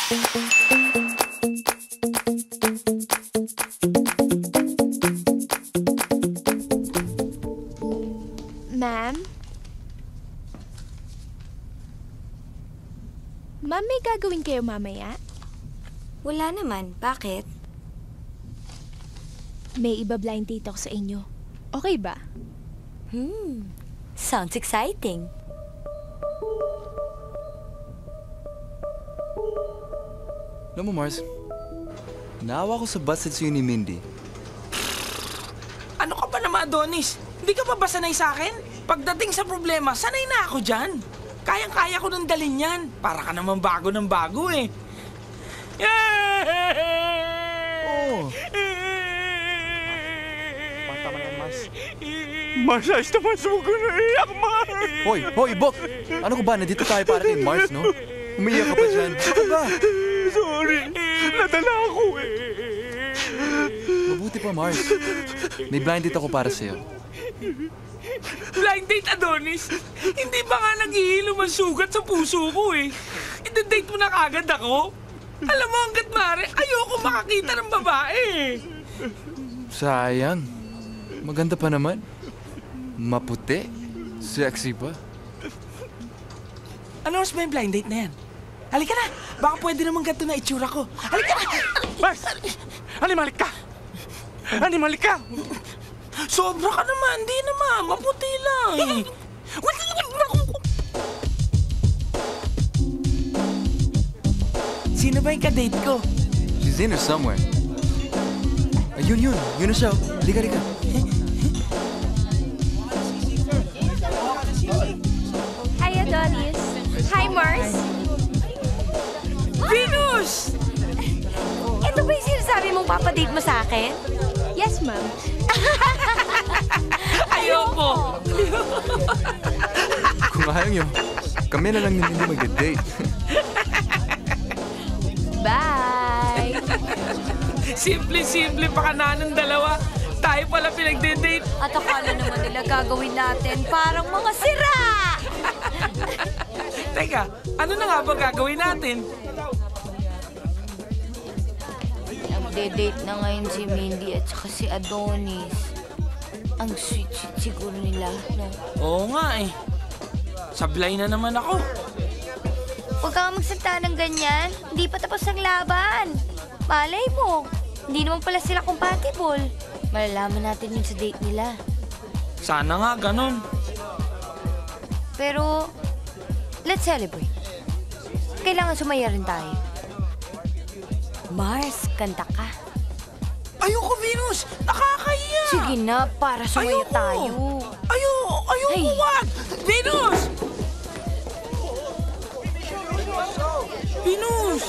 Ma'am? Ma'am, may gagawin kayo mamaya? Wala naman. Bakit? May iba-blind date ako sa inyo. Okay ba? Sounds exciting. Alam mo, Mars, naawa ko sa busted sa'yo ni Mindy. Ano ka ba naman, Adonis? Hindi ka ba ba sanay sa akin? Pagdating sa problema, sanay na ako dyan. Kayang-kaya ko nang dalhin yan. Para ka naman bago ng bago eh. Oh. Tama yan, Mars. Mars, ayos naman. Huwag ko na iyak, Mars. Hoy, Bok! Ano ko ba? Nandito tayo para kay Mars, no? Umiyak ka pa dyan. Ano ba? Sorry. Nadala ako eh. Mabuti pa, Mars. May blind date ako para sa'yo. Blind date, Adonis? Hindi ba nga naghihilom ang sugat sa puso ko eh? I-date mo na kagad ako? Alam mo, hanggat maaari, ayoko makakita ng babae. Sayang. Maganda pa naman. Maputi. Sexy pa. Ano mas ba yung blind date na yan? Halika na! Baka pwede naman ganito na itsura ko. Halika na! Mars! Animalik ka! Animalik ka! Sobra ka naman. Di naman. Maputi lang. Sino ba yung ka-date ko? She's in there somewhere. Ayun. Yun na siya. Halika. Hi, Adonis. Hi, Mars. Venus! Ito ba yung sinasabi mong papadate mo sa akin? Yes, ma'am. Ayoko! Kung ayaw niyo, kami na lang hindi mag-date. Bye! Simple-simple pa ka na ng dalawa. Tayo pala pinagde-date. At akala naman nila gagawin natin parang mga sira! Teka, ano na nga ba gagawin natin? Nagde-date na ngayon si Mindy at saka si Adonis. Ang sweet-sweet siguro nila, no? Oo nga eh. Sablay na naman ako. Huwag kang magsalita ng ganyan. Hindi pa tapos ang laban. Malay mo, hindi naman pala sila compatible. Malalaman natin yun sa date nila. Sana nga ganun. Pero, let's celebrate. Kailangan sumaya rin tayo. Mars, kanta ka. Ayoko, Venus! Nakakahiya! Sige na, para sumaya Ayoko! tayo. Ayoko, Hey. wag! Venus! Venus!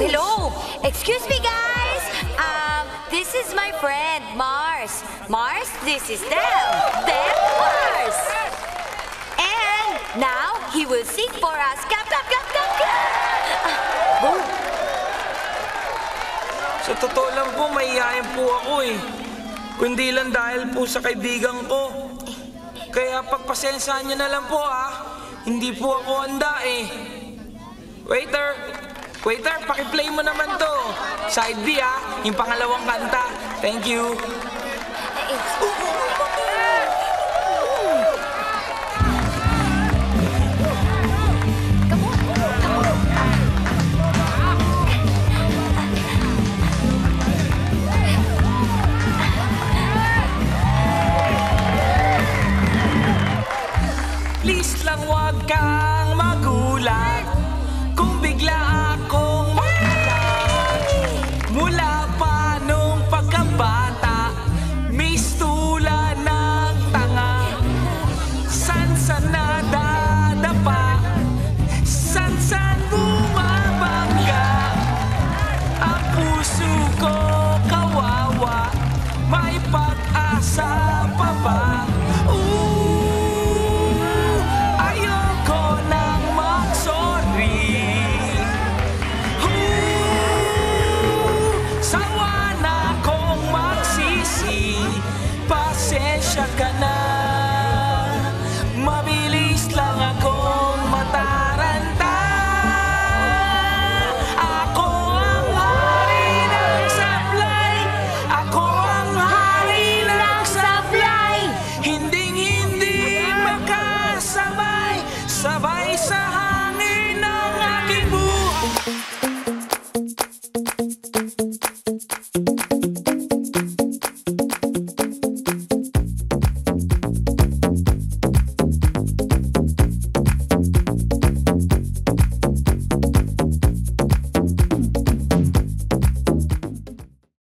Hello. Excuse me, guys. This is my friend, Mars. Mars, this is Del. Mars. And now, he will sing for us. Clap. Go. Sa totoo lang po, mahihayin po ako eh. Kundi lang dahil po sa kaibigan ko. Kaya pagpasensyahan niyo na lang po Hindi po ako handa eh. Waiter, pakiplay mo naman to. Side B yung pangalawang kanta. Thank you.